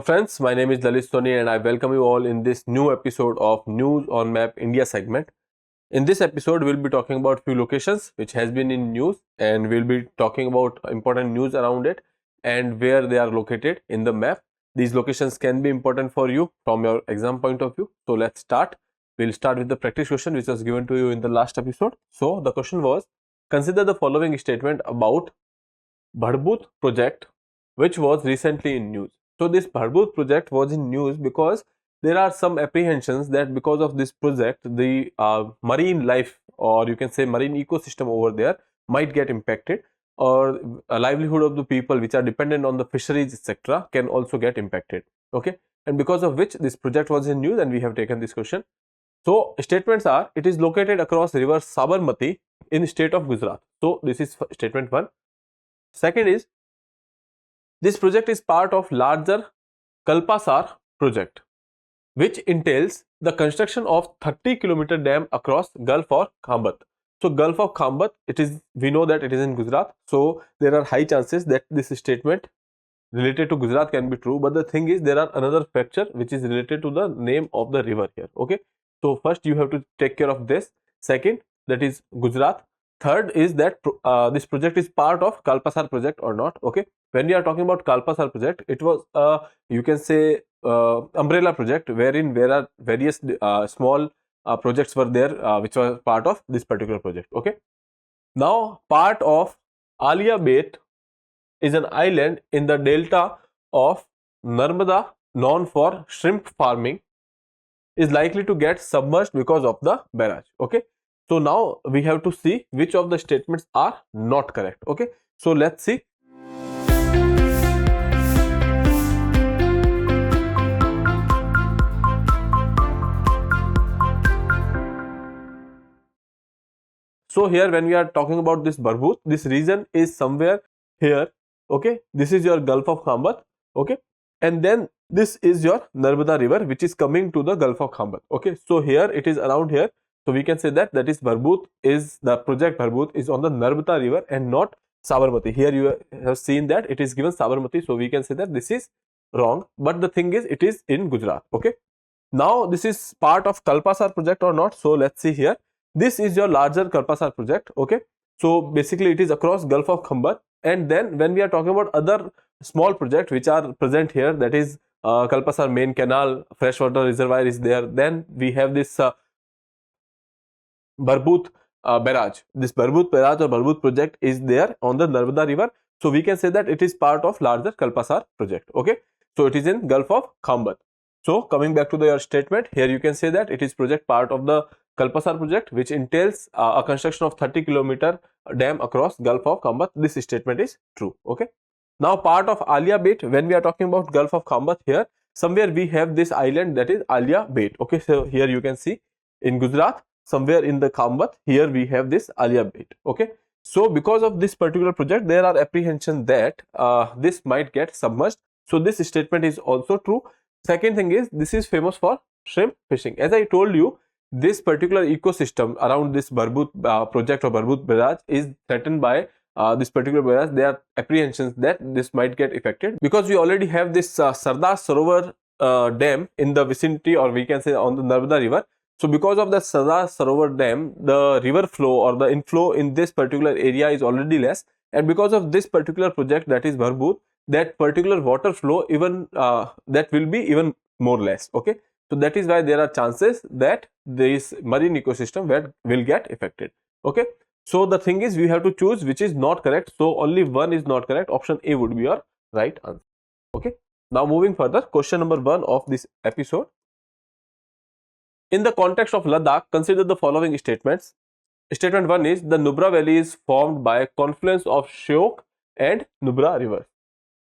friends, my name is Lalit Soni and I welcome you all in this new episode of News on Map India segment. In this episode, we'll be talking about few locations which has been in news, and we'll be talking about important news around it and where they are located in the map. These locations can be important for you from your exam point of view. So let's start. We'll start with the practice question which was given to you in the last episode. So the question was, consider the following statement about Bharbut project which was recently in news. So this Bharbut project was in news because there are some apprehensions that because of this project, the marine life, or you can say marine ecosystem over there, might get impacted, or a livelihood of the people which are dependent on the fisheries etc. can also get impacted. Okay, and because of which this project was in news and we have taken this question. So statements are, it is located across river Sabarmati in state of Gujarat. So this is statement 1. Second is, this project is part of larger Kalpasar project, which entails the construction of 30-kilometer dam across Gulf of Khambat. So Gulf of Khambat, we know that it is in Gujarat. So there are high chances that this statement related to Gujarat can be true. But the thing is, there are another factor which is related to the name of the river here. Okay. So first you have to take care of this. Second, that is Gujarat. Third is that this project is part of Kalpasar project or not. Okay. When we are talking about Kalpasar project, it was you can say umbrella project wherein there are various small projects were there which were part of this particular project. Okay. Now part of Alia Bet is an island in the delta of Narmada known for shrimp farming, is likely to get submerged because of the barrage. Okay. So now we have to see which of the statements are not correct. Okay. So let's see. So here when we are talking about this Bharbut, this region is somewhere here. Okay. This is your Gulf of Khambat. Okay. And then this is your Narmada river which is coming to the Gulf of Khambat. Okay. So here it is around here. So we can say that is Bharbut, is the project Bharbut is on the Narmada river and not Sabarmati. Here you have seen that it is given Sabarmati. So we can say that this is wrong. But the thing is, it is in Gujarat. Okay. Now this is part of Kalpasar project or not. So let's see here. This is your larger Kalpasar project. Okay. So basically it is across Gulf of Khambat. And then when we are talking about other small projects which are present here, that is Kalpasar main canal, freshwater reservoir is there. Then we have this Bharbut barrage. This Bharbut barrage or Bharbut project is there on the Narmada river. So we can say that it is part of larger Kalpasar project. Okay. So it is in Gulf of Khambat. So coming back to your statement, here you can say that it is project part of the Kalpasar project which entails a construction of 30-kilometer dam across Gulf of Khambat. This statement is true. Okay. Now part of Alia Bet, when we are talking about Gulf of Khambat, here somewhere we have this island that is Alia Bet. Okay. So here you can see in Gujarat, somewhere in the Khambat, here we have this Alia Bet. Okay. So because of this particular project, there are apprehension that this might get submerged. So this statement is also true. Second thing is, this is famous for shrimp fishing. As I told you, this particular ecosystem around this Bharbut project or Bharbut barrage is threatened by this particular barrage. There are apprehensions that this might get affected because we already have this Sardar Sarovar dam in the vicinity, or we can say on the Narmada river. So because of the Sardar Sarovar dam, the river flow or the inflow in this particular area is already less, and because of this particular project, that is Bharbut, that particular water flow even that will be even more less. Okay. So that is why there are chances that this marine ecosystem will get affected. Okay. So the thing is, we have to choose which is not correct. So only one is not correct. Option A would be your right answer. Okay. Now moving further, question number 1 of this episode. In the context of Ladakh, consider the following statements. Statement 1 is, the Nubra Valley is formed by a confluence of Shyok and Nubra rivers.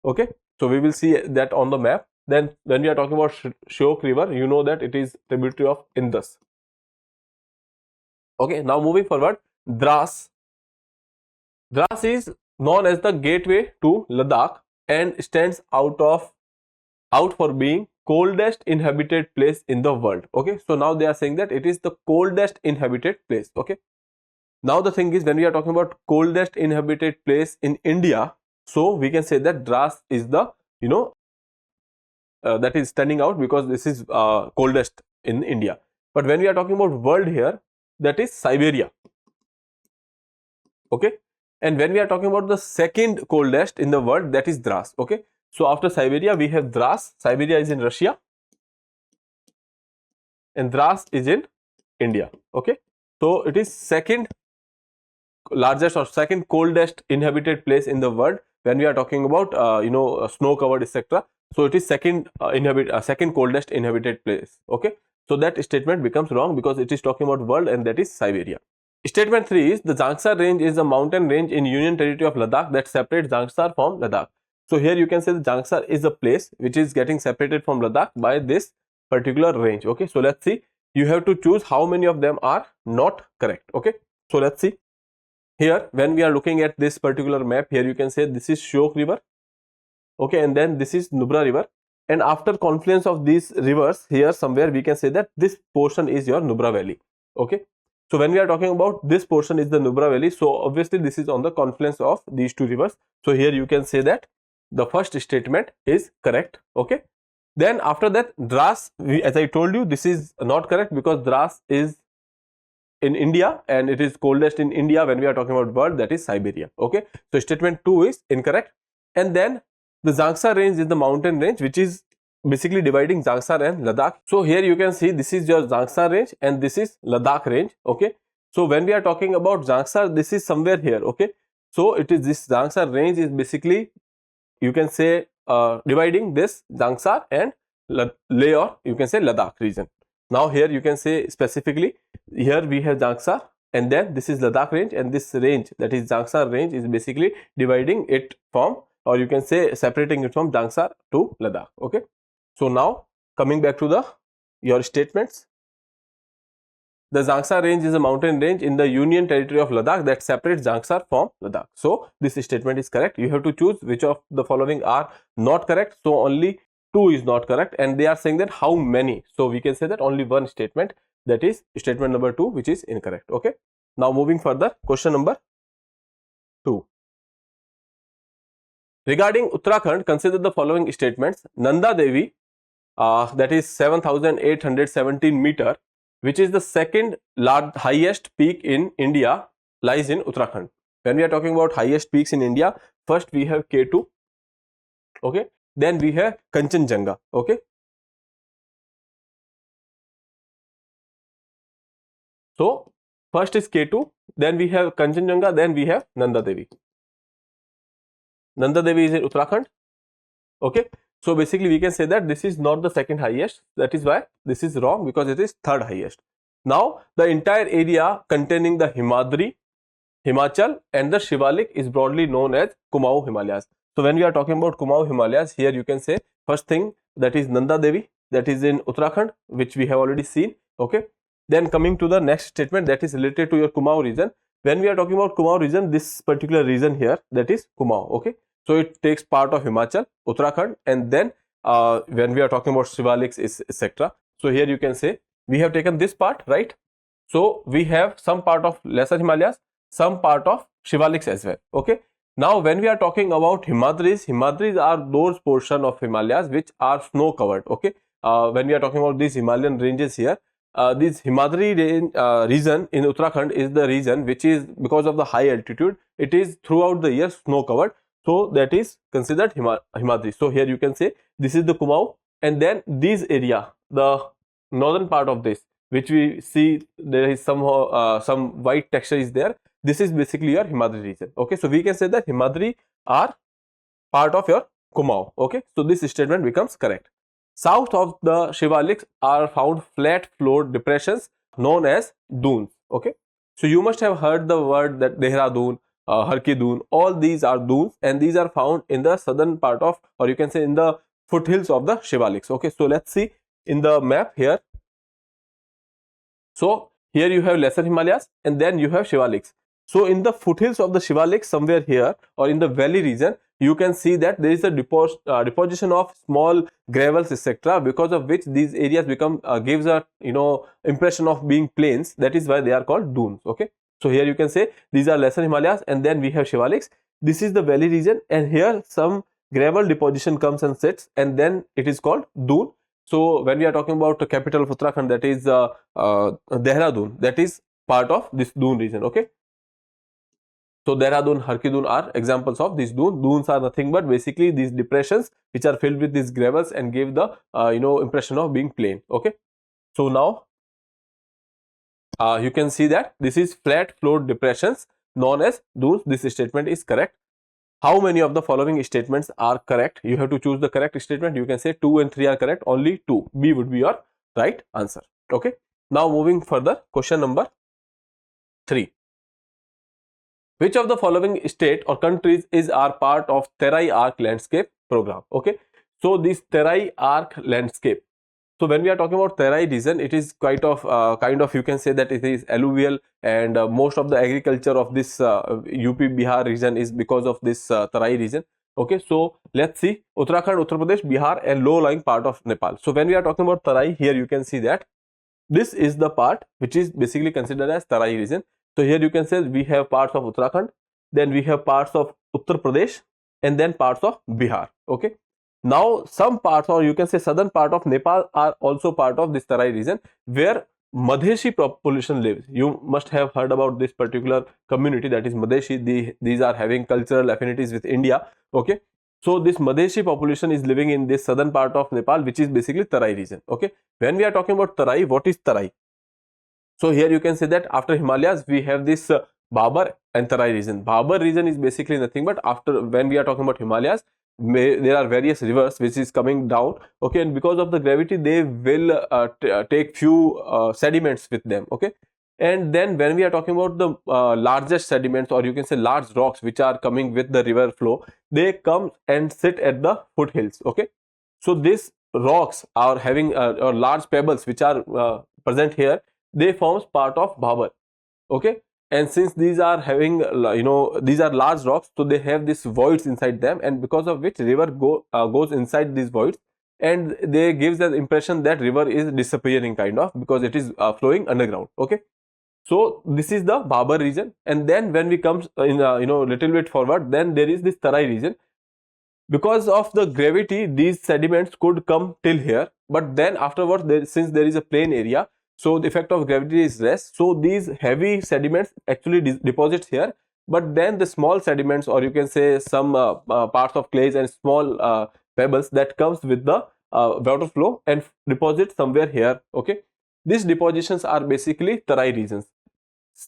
Okay. So we will see that on the map. Then when we are talking about Shyok river, you know that it is tributary of Indus. Okay. Now moving forward, Dras. Dras is known as the gateway to Ladakh and stands out for being coldest inhabited place in the world. Okay. So now they are saying that it is the coldest inhabited place. Okay. Now the thing is, when we are talking about coldest inhabited place in India, so we can say that Dras is the that is standing out because this is coldest in India. But when we are talking about world here, that is Siberia. Okay, and when we are talking about the second coldest in the world, that is Dras. Okay, so after Siberia we have Dras. Siberia is in Russia and Dras is in India. Okay, so it is second largest or second coldest inhabited place in the world when we are talking about snow covered, etc. So it is second second coldest inhabited place. Okay, so that statement becomes wrong because it is talking about world and that is Siberia. Statement 3 is the Zangsar range is a mountain range in Union Territory of Ladakh that separates Zangsar from Ladakh. So here you can say the Zangsar is a place which is getting separated from Ladakh by this particular range. Okay, so let's see. You have to choose how many of them are not correct. Okay, so let's see. Here when we are looking at this particular map, here you can say this is Shyok river. Okay, and then this is Nubra river, and after confluence of these rivers here somewhere we can say that this portion is your Nubra valley. Okay, so when we are talking about this portion is the Nubra valley, so obviously this is on the confluence of these two rivers. So here you can say that the first statement is correct. Okay, then after that Dras, as I told you, this is not correct because Dras is in India and it is coldest in India when we are talking about world, that is Siberia. Okay, so statement 2 is incorrect. And then the Zangsar range is the mountain range which is basically dividing Zangsar and Ladakh. So here you can see this is your Zangsar range and this is Ladakh range. Okay, so when we are talking about Zangsar, this is somewhere here. Okay, so it is this Zangsar range is basically, you can say, dividing this Zangsar and Leh, or you can say Ladakh region. Now here you can say specifically, here we have Zangsar and then this is Ladakh range, and this range, that is Zangsar range, is basically dividing it from, or you can say separating it from Zangsar to Ladakh. Okay, so now coming back to your statements. The Zangsar range is a mountain range in the Union Territory of Ladakh that separates Zangsar from Ladakh. So this statement is correct. You have to choose which of the following are not correct. So only 2 is not correct, and they are saying that how many. So we can say that only one statement, that is statement number 2, which is incorrect. Okay, now moving further, question number 2. Regarding Uttarakhand, consider the following statements. Nanda Devi, that is 7,817 meter, which is the second highest peak in India, lies in Uttarakhand. When we are talking about highest peaks in India, first we have K2. Okay, then we have Kanchenjunga. Okay, so first is K2, then we have Kanchenjunga, then we have Nanda Devi. Nanda Devi is in Uttarakhand. Okay, so basically we can say that this is not the second highest. That is why this is wrong, because it is third highest. Now the entire area containing the Himadri, Himachal and the Shivalik is broadly known as Kumaon Himalayas. So when we are talking about Kumaon Himalayas, here you can say first thing, that is Nanda Devi, that is in Uttarakhand, which we have already seen. Okay, then coming to the next statement, that is related to your Kumaon region. When we are talking about Kumaon region, this particular region here, that is Kumaon. Okay, so it takes part of Himachal, Uttarakhand, and then when we are talking about Shivaliks, etc. So here you can say we have taken this part, right? So we have some part of Lesser Himalayas, some part of Shivaliks as well. Okay, now when we are talking about Himadris, Himadris are those portion of Himalayas which are snow covered. Okay, when we are talking about these Himalayan ranges here, this Himadri region in Uttarakhand is the region which is, because of the high altitude, it is throughout the year snow covered. So that is considered Himadri. So here you can say this is the Kumaon, and then this area, the northern part of this, which we see there is somehow some white texture is there. This is basically your Himadri region. Okay, so we can say that Himadri are part of your Kumaon. Okay, so this statement becomes correct. South of the Shivaliks are found flat floored depressions known as dunes. Okay, so you must have heard the word that Dehradun, Harki Dun, all these are dunes, and these are found in the southern part of, or you can say in the foothills of the Shivaliks. Okay, so let's see in the map here. So here you have Lesser Himalayas and then you have Shivaliks. So in the foothills of the Shivaliks, somewhere here or in the valley region, you can see that there is a deposition of small gravels, etc., because of which these areas become gives a impression of being plains. That is why they are called dunes. Okay, so here you can say these are Lesser Himalayas and then we have Shivaliks. This is the valley region, and here some gravel deposition comes and sits, and then it is called dune. So when we are talking about the capital of Uttarakhand, that is Dehradun, that is part of this dune region. Okay. So Dehradun, Harkidun are examples of these dunes. Dunes are nothing but basically these depressions which are filled with these gravels and give the impression of being plain. Okay. So now you can see that this is flat floored depressions known as dunes. This statement is correct. How many of the following statements are correct? You have to choose the correct statement. You can say 2 and 3 are correct. Only 2. B would be your right answer. Okay. Now moving further, question number 3. Which of the following state or countries is are part of Terai Arc landscape program? Okay. So this Terai Arc landscape. So when we are talking about Terai region, it is quite of kind of, you can say that it is alluvial, and most of the agriculture of this UP Bihar region is because of this Terai region. Okay, so let's see Uttarakhand, Uttar Pradesh, Bihar, and low-lying part of Nepal. So when we are talking about Terai, here you can see that this is the part which is basically considered as Terai region. So here you can say we have parts of Uttarakhand, then we have parts of Uttar Pradesh, and then parts of Bihar. Okay. Now some parts, or you can say southern part of Nepal, are also part of this Terai region where Madheshi population lives. You must have heard about this particular community, that is Madheshi. These are having cultural affinities with India. Okay. So this Madheshi population is living in this southern part of Nepal, which is basically Terai region. Okay. When we are talking about Terai, what is Terai? So here you can say that after Himalayas, we have this Bhabar and Terai region. Bhabar region is basically nothing but after, when we are talking about Himalayas, there are various rivers which is coming down. Okay, and because of the gravity, they will take few sediments with them. Okay, and then when we are talking about the largest sediments, or you can say large rocks which are coming with the river flow, they come and sit at the foothills. Okay, so these rocks are having or large pebbles which are present here, they forms part of Bhabar. Okay, and since these are having these are large rocks, so they have these voids inside them, and because of which river goes inside these voids, and they gives the impression that river is disappearing kind of, because it is flowing underground. Okay, so this is the Bhabar region. And then when we come in little bit forward, then there is this Terai region. Because of the gravity, these sediments could come till here, but then afterwards, since there is a plain area, so the effect of gravity is less, so these heavy sediments actually deposits here, but then the small sediments, or you can say some parts of clays and small pebbles, that comes with the water flow and deposit somewhere here. Okay, these depositions are basically Terai regions.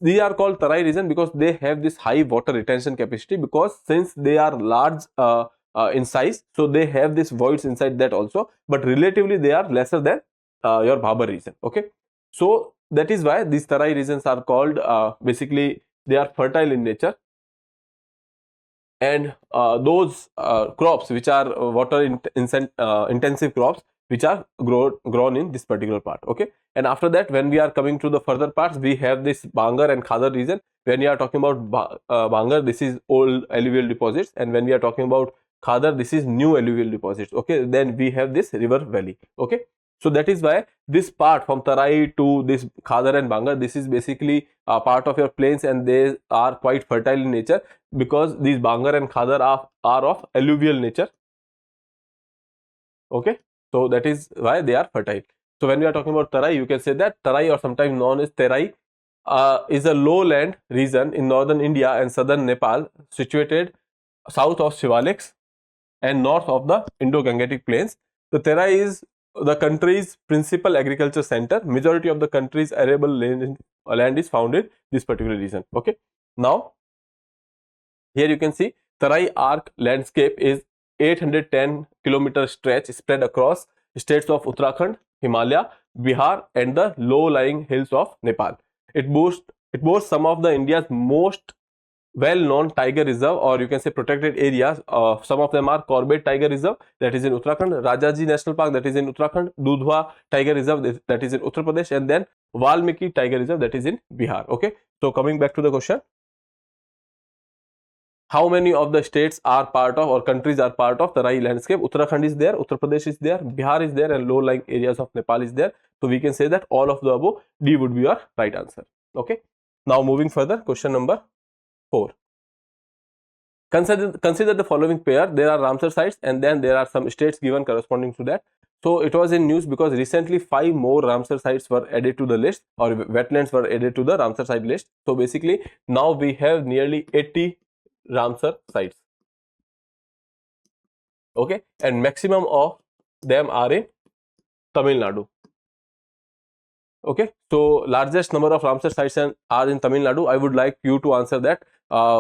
These are called Terai region because they have this high water retention capacity, because since they are large in size, so they have this voids inside that also, but relatively they are lesser than your Bhabar region. Okay, so that is why these Terai regions are called basically they are fertile in nature, and those crops which are water intensive crops which are grown in this particular part. Okay, and after that, when we are coming to the further parts, we have this Bangar and Khadar region. When we are talking about Bangar, this is old alluvial deposits, and when we are talking about Khadar, this is new alluvial deposits. Okay, then we have this river valley. Okay, so that is why this part from Terai to this Khadar and Bangar, this is basically a part of your plains, and they are quite fertile in nature, because these Bangar and Khadar are of alluvial nature. Okay, so that is why they are fertile. So when we are talking about Terai, you can say that Terai, or sometimes known as Terai, is a lowland region in northern India and southern Nepal, situated south of Shivaliks and north of the Indo-Gangetic plains. The Terai is the country's principal agriculture center. Majority of the country's arable land is found in this particular region. Okay, now here you can see Terai Arc landscape is 810 kilometer stretch spread across states of Uttarakhand, Himalaya, Bihar, and the low-lying hills of Nepal. It boasts some of the India's most well-known tiger reserve, or you can say protected areas. Some of them are Corbett Tiger Reserve, that is in Uttarakhand; Rajaji National Park, that is in Uttarakhand; Dudhwa Tiger Reserve, that is in Uttar Pradesh; and then Valmiki Tiger Reserve, that is in Bihar. Okay, so coming back to the question, how many of the states are part of, or countries are part of Terai landscape? Uttarakhand is there, Uttar Pradesh is there, Bihar is there, and low-lying areas of Nepal is there. So we can say that all of the above, D would be your right answer. Okay, now moving further, question number 4. Consider the following pair. There are Ramsar sites and then there are some states given corresponding to that. So it was in news because recently 5 more Ramsar sites were added to the list, or wetlands were added to the Ramsar site list. So basically now we have nearly 80 Ramsar sites. Okay, and maximum of them are in Tamil Nadu. Okay, so largest number of Ramsar sites are in Tamil Nadu. I would like you to answer that.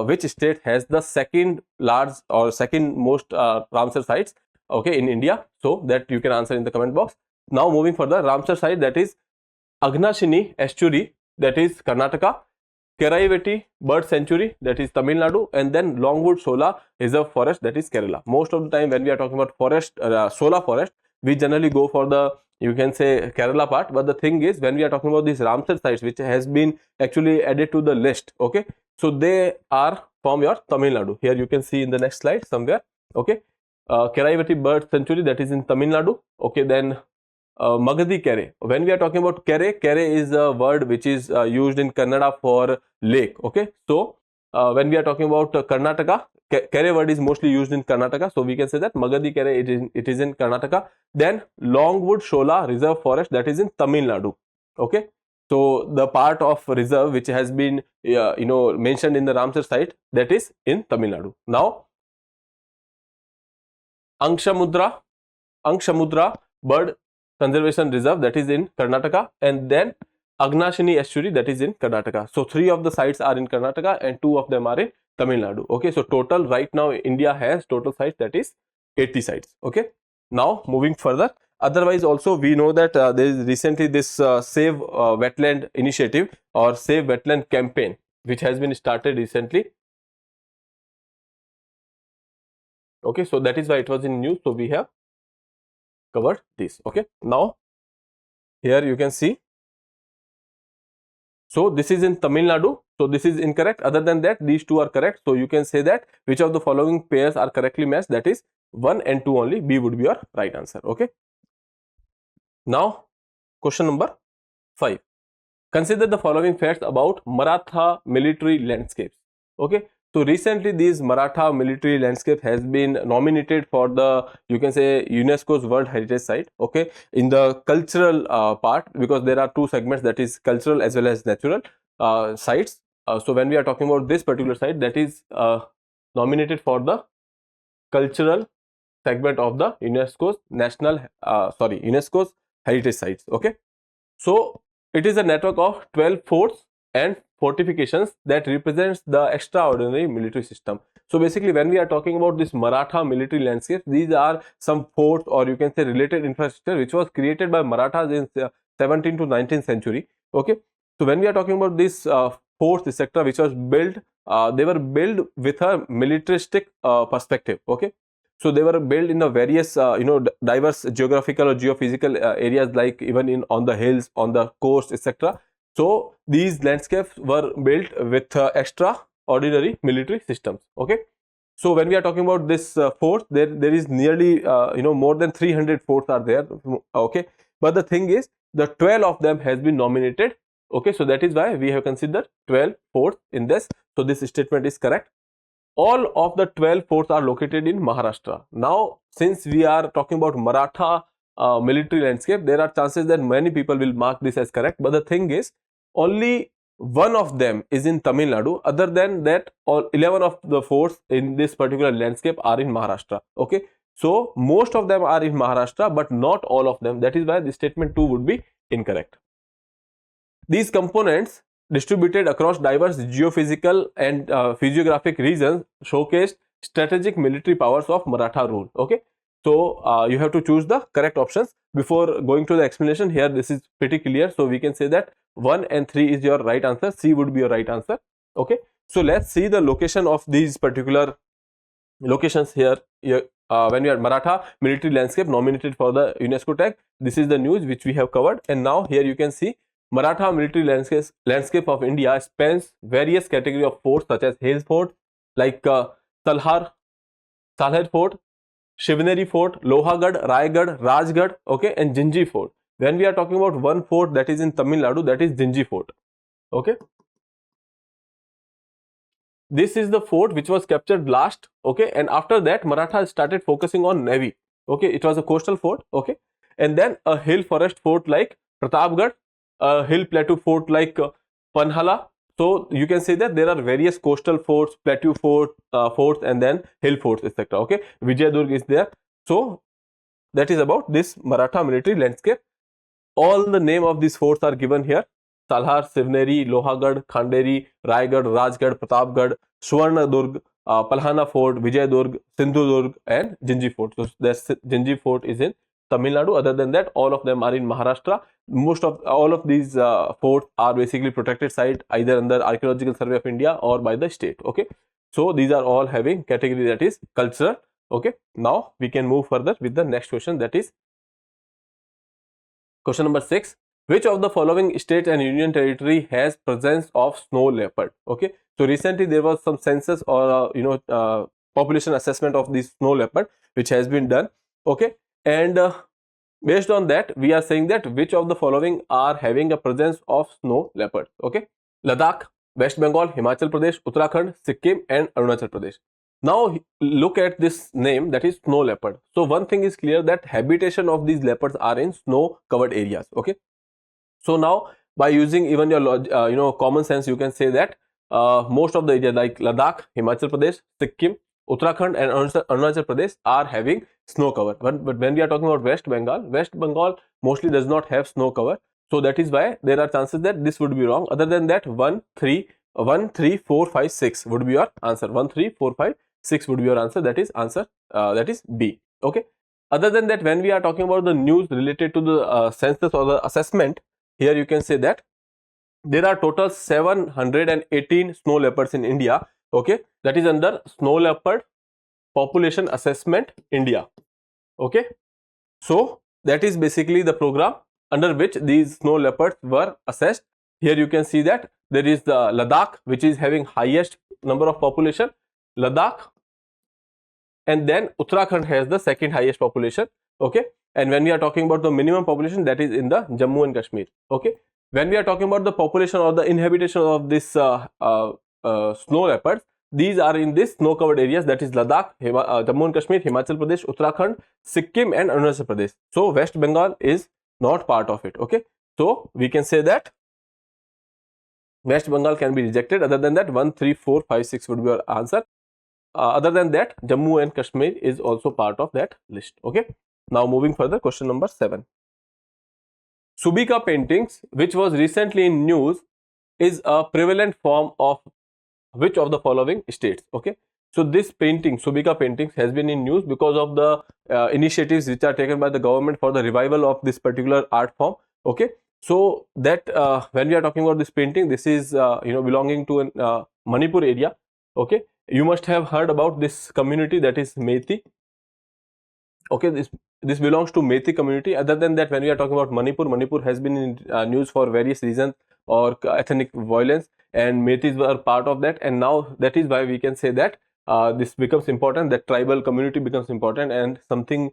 Which state has the second large or second most Ramsar sites, okay, in India? So that you can answer in the comment box. Now moving further, Ramsar site, that is Agnashini estuary, that is Karnataka, Keraiveti bird sanctuary, that is Tamil Nadu, and then Longwood Shola reserve forest, that is Kerala. Most of the time when we are talking about forest, Shola forest, we generally go for the, you can say, Kerala part. But the thing is, when we are talking about these Ramsar sites which has been actually added to the list, okay, so they are from your Tamil Nadu. Here you can see in the next slide somewhere, okay, Keraiveti bird sanctuary, that is in Tamil Nadu. Okay, then Magadi Kere. When we are talking about Kere, Kere is a word which is used in Kannada for lake. Okay, so when we are talking about Karnataka, Kere word is mostly used in Karnataka. So we can say that Magadi Kere, it is in Karnataka. Then Longwood Shola reserve forest, that is in Tamil Nadu. Okay, so the part of reserve which has been mentioned in the Ramsar site, that is in Tamil Nadu. Now Angshamudra bird conservation reserve, that is in Karnataka, and then Agnashini estuary, that is in Karnataka. So 3 of the sites are in Karnataka and 2 of them are in Tamil Nadu. Okay, so total right now India has total sites, that is 80 sites. Okay, now moving further, otherwise also we know that there is recently this Save Wetland initiative or Save Wetland campaign which has been started recently. Okay, so that is why it was in news, so we have covered this. Okay, now here you can see, so this is in Tamil Nadu, so this is incorrect. Other than that, these 2 are correct. So you can say that which of the following pairs are correctly matched, that is 1 and 2 only. B would be your right answer. Okay, now question number 5. Consider the following facts about Maratha military landscapes. Okay, so recently these Maratha military landscape has been nominated for the, you can say, UNESCO's World Heritage Site. Okay, in the cultural part, because there are 2 segments, that is cultural as well as natural sites. So when we are talking about this particular site, that is nominated for the cultural segment of the UNESCO's UNESCO's heritage sites. Okay, so it is a network of 12 forts and fortifications that represents the extraordinary military system. So basically when we are talking about this Maratha military landscape, these are some forts, or you can say related infrastructure, which was created by Marathas in 17th to 19th century. Okay, so when we are talking about this forts etc., which was built, they were built with a militaristic perspective. Okay, so they were built in the various diverse geographical or geophysical areas, like even in on the hills, on the coast, etc. So these landscapes were built with extraordinary military systems. Okay, so when we are talking about this fort, there is nearly more than 300 forts are there. Okay, but the thing is, the 12 of them has been nominated. Okay, so that is why we have considered 12 forts in this. So this statement is correct. All of the 12 forts are located in Maharashtra. Now, since we are talking about Maratha military landscape, there are chances that many people will mark this as correct. But the thing is, only 1 of them is in Tamil Nadu. Other than that, all 11 of the forts in this particular landscape are in Maharashtra. Okay, so most of them are in Maharashtra, but not all of them. That is why the statement 2 would be incorrect. These components distributed across diverse geophysical and physiographic regions showcased strategic military powers of Maratha rule. Okay, so you have to choose the correct options. Before going to the explanation, here this is pretty clear, so we can say that 1 and 3 is your right answer. C would be your right answer. Okay, so let's see the location of these particular locations here. When we are Maratha military landscape nominated for the UNESCO tag, this is the news which we have covered. And now here you can see Maratha military landscape of India spans various categories of forts such as Hales Fort, like Salhar Fort, Shivneri Fort, Lohagad, Raigad, Rajgad, okay, and Jinji Fort. When we are talking about one fort that is in Tamil Nadu, that is Jinji Fort. Okay, this is the fort which was captured last. Okay, and after that Marathas started focusing on navy. Okay, it was a coastal fort. Okay, and then a hill forest fort like Pratapgarh, a hill plateau fort like Panhala. So you can say that there are various coastal forts, plateau forts, and then hill forts, etc. Okay, Vijayadurg is there. So that is about this Maratha military landscape. All the name of these forts are given here: Salhar, Sivneri, Lohagad, Khanderi, Raigad, Rajgad, Pratapgad, Suvarnadurg, Palhana Fort, Vijayadurg, Sindhudurg, and Jinji Fort. So the Jinji Fort is in Tamil Nadu. Other than that, all of them are in Maharashtra. Most of all of these forts are basically protected site, either under Archaeological Survey of India or by the state. Okay, so these are all having category that is cultural. Okay, now we can move further with the next question, that is question number 6. Which of the following state and union territory has presence of snow leopard? Okay, so recently there was some census or population assessment of this snow leopard which has been done. Okay, and based on that we are saying that which of the following are having a presence of snow leopard. Okay, Ladakh, West Bengal, Himachal Pradesh, Uttarakhand, Sikkim, and Arunachal Pradesh. Now look at this name, that is snow leopard. So one thing is clear, that habitation of these leopards are in snow covered areas. Okay, so now by using even your common sense, you can say that most of the areas like Ladakh, Himachal Pradesh, Sikkim, Uttarakhand, and Arunachal Pradesh are having snow cover. But when we are talking about West Bengal mostly does not have snow cover. So that is why there are chances that this would be wrong. Other than that, 1, 3, 4, 5, 6 would be your answer. 1, 3, 4, 5, 6 would be your answer. That is answer. That is B. Okay. Other than that, when we are talking about the news related to the census or the assessment, here you can say that there are total 718 snow leopards in India. Okay, that is under Snow Leopard Population Assessment India. Okay, so that is basically the program under which these snow leopards were assessed. Here you can see that there is the Ladakh, which is having highest number of population, Ladakh, and then Uttarakhand has the second highest population. Okay, and when we are talking about the minimum population, that is in the Jammu and Kashmir. Okay, when we are talking about the population or the inhabitation of this snow leopards, these are in this snow covered areas, that is Ladakh, Jammu and Kashmir, Himachal Pradesh, Uttarakhand, Sikkim, and Arunachal Pradesh. So West Bengal is not part of it. Okay, so we can say that West Bengal can be rejected. Other than that, 1, 3, 4, 5, 6 would be your answer. Other than that, Jammu and Kashmir is also part of that list. Okay, now moving further, question number 7. Subika paintings, which was recently in news, is a prevalent form of which of the following states? Okay, so this painting, Subika paintings, has been in news because of the initiatives which are taken by the government for the revival of this particular art form. Okay, so that when we are talking about this painting, this is belonging to an Manipur area. Okay, you must have heard about this community, that is Methi. Okay, this belongs to Methi community. Other than that, when we are talking about Manipur has been in news for various reasons or ethnic violence, and Methis were part of that, and now that is why we can say that this becomes important, that tribal community becomes important, and something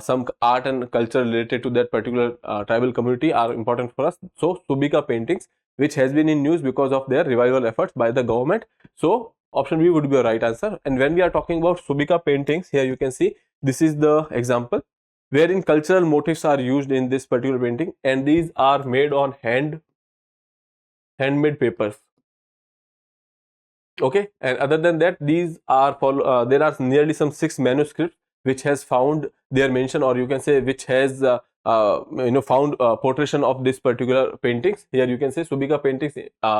some art and culture related to that particular tribal community are important for us. So Subika paintings, which has been in news because of their revival efforts by the government. So option B would be a right answer. And when we are talking about Subika paintings, here you can see this is the example wherein cultural motifs are used in this particular painting, and these are made on handmade papers. Okay, and other than that, these are there are nearly some 6 manuscripts which has found their mention, or you can say which has found portrayal of this particular paintings. Here you can say Subika paintings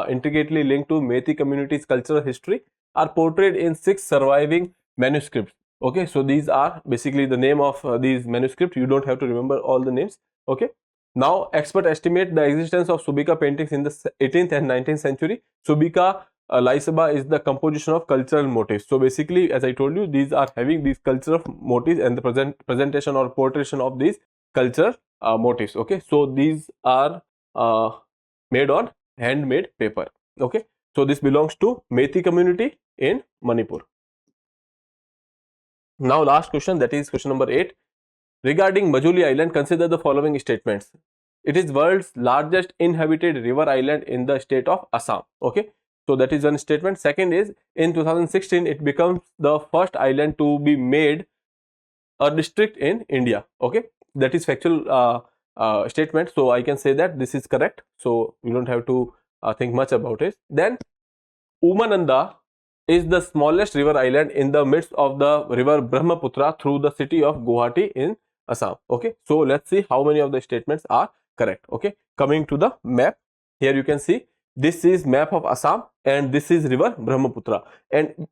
intricately linked to Methi community's cultural history are portrayed in 6 surviving manuscripts. Okay, so these are basically the name of these manuscripts. You don't have to remember all the names. Okay, now experts estimate the existence of Subika paintings in the 18th and 19th century. Subika Laisaba is the composition of cultural motifs. So basically, as I told you, these are having these cultural motifs and the presentation or portrayal of these culture motifs. Okay, so these are made on handmade paper. Okay, so this belongs to Methi community in Manipur. Now last question, that is question number 8. Regarding Majuli Island, consider the following statements. It is world's largest inhabited river island in the state of Assam. Okay, So that is one statement. Second is, in 2016 it becomes the first island to be made a district in India. Okay, that is factual statement. So I can say that this is correct. So you don't have to think much about it. Then Umananda is the smallest river island in the midst of the river Brahmaputra through the city of Guwahati in Assam. Okay, so let's see how many of the statements are correct. Okay, coming to the map, here you can see this is map of Assam and this is river Brahmaputra, and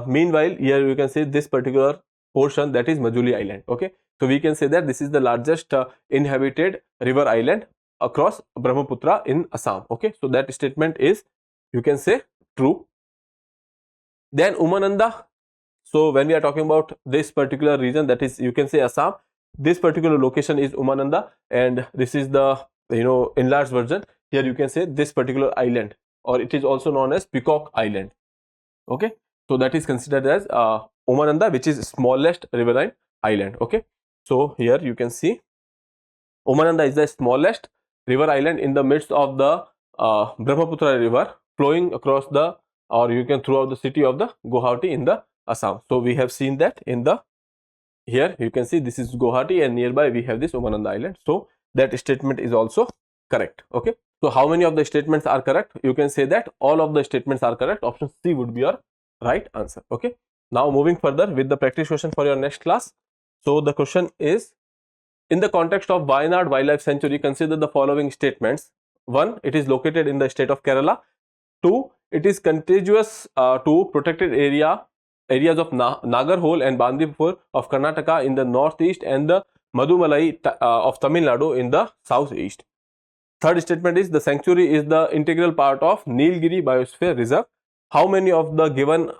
meanwhile here you can see this particular portion, that is Majuli Island. Okay, so we can say that this is the largest inhabited river island across Brahmaputra in Assam. Okay, so that statement is, you can say, true. Then Umananda, so when we are talking about this particular region, that is, you can say Assam, this particular location is Umananda, and this is the enlarged version. Here you can say this particular island, or it is also known as Peacock Island. Okay, so that is considered as Umananda, which is smallest riverine island. Okay, so here you can see Umananda is the smallest river island in the midst of the Brahmaputra river flowing across the, or you can throughout the city of the Guwahati in the Assam. So we have seen that in the, here you can see this is Guwahati and nearby we have this Umananda Island. So that statement is also correct. Okay, so how many of the statements are correct? You can say that all of the statements are correct. Option C would be your right answer. Okay, now moving further with the practice question for your next class. So the question is, in the context of Wayanad Wildlife Sanctuary, consider the following statements. 1. It is located in the state of Kerala. 2. It is contiguous to protected areas of Nagarhole and Bandipur of Karnataka in the northeast and the Madumalai of Tamil Nadu in the southeast. Third statement is, the sanctuary is the integral part of Nilgiri Biosphere Reserve. How many of the given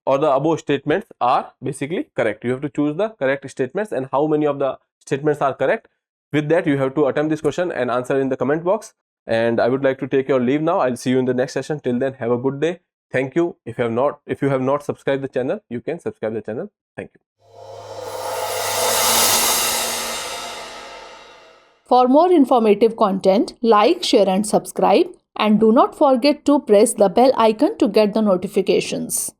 or the above statements are basically correct? You have to choose the correct statements, and how many of the statements are correct. With that, you have to attempt this question and answer in the comment box. And I would like to take your leave now. I'll see you in the next session. Till then, have a good day. Thank you. If you have not subscribed the channel, you can subscribe the channel. Thank you. For more informative content, like, share and subscribe, and do not forget to press the bell icon to get the notifications.